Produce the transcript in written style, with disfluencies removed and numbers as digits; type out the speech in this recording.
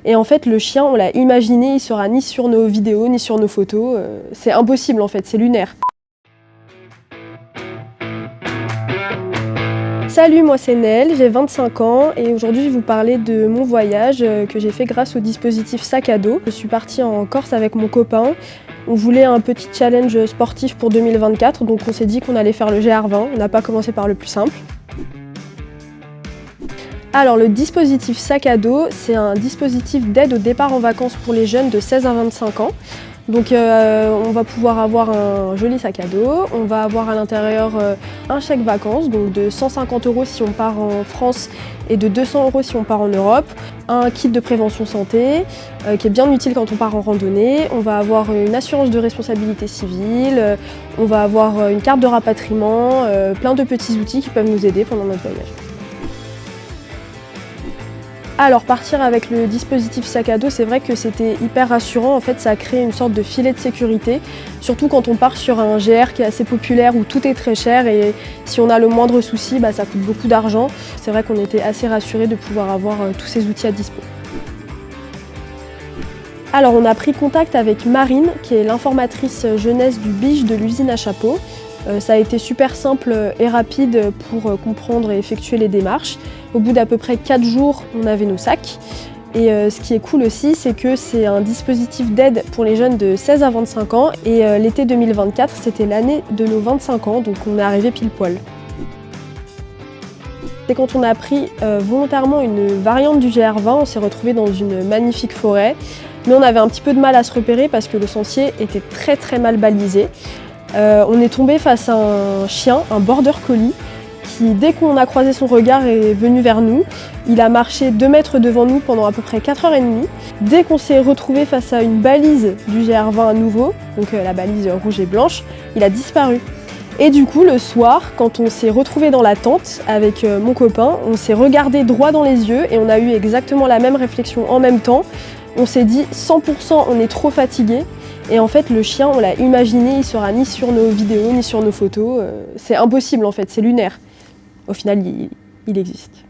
Et en fait, le chien, on l'a imaginé, il sera ni sur nos vidéos, ni sur nos photos. C'est impossible en fait, c'est lunaire. Salut, moi c'est Nel, j'ai 25 ans et aujourd'hui je vais vous parler de mon voyage que j'ai fait grâce au dispositif sac à dos. Je suis partie en Corse avec mon copain. On voulait un petit challenge sportif pour 2024, donc on s'est dit qu'on allait faire le GR20. On n'a pas commencé par le plus simple. Alors le dispositif sac à dos, c'est un dispositif d'aide au départ en vacances pour les jeunes de 16 à 25 ans. Donc on va pouvoir avoir un joli sac à dos, on va avoir à l'intérieur un chèque vacances, donc de 150 € si on part en France et de 200 € si on part en Europe, un kit de prévention santé qui est bien utile quand on part en randonnée, on va avoir une assurance de responsabilité civile, on va avoir une carte de rapatriement, plein de petits outils qui peuvent nous aider pendant notre voyage. Alors partir avec le dispositif sac à dos, c'est vrai que c'était hyper rassurant, en fait ça a créé une sorte de filet de sécurité, surtout quand on part sur un GR qui est assez populaire où tout est très cher et si on a le moindre souci, ça coûte beaucoup d'argent. C'est vrai qu'on était assez rassurés de pouvoir avoir tous ces outils à dispo. Alors on a pris contact avec Marine, qui est l'informatrice jeunesse du BIJ de l'usine à chapeaux. Ça a été super simple et rapide pour comprendre et effectuer les démarches. Au bout d'à peu près 4 jours, on avait nos sacs. Et ce qui est cool aussi, c'est que c'est un dispositif d'aide pour les jeunes de 16 à 25 ans. Et l'été 2024, c'était l'année de nos 25 ans, donc on est arrivé pile poil. C'est quand on a pris volontairement une variante du GR20, on s'est retrouvé dans une magnifique forêt. Mais on avait un petit peu de mal à se repérer parce que le sentier était très mal balisé. On est tombé face à un chien, un border collie, qui dès qu'on a croisé son regard est venu vers nous. Il a marché 2 mètres devant nous pendant à peu près 4h30. Dès qu'on s'est retrouvé face à une balise du GR20 à nouveau, donc la balise rouge et blanche, il a disparu. Et du coup, le soir, quand on s'est retrouvé dans la tente avec mon copain, on s'est regardé droit dans les yeux et on a eu exactement la même réflexion en même temps. On s'est dit 100% on est trop fatigué. Et en fait, le chien, on l'a imaginé, il sera ni sur nos vidéos, ni sur nos photos. C'est impossible en fait, c'est lunaire. Au final, il existe.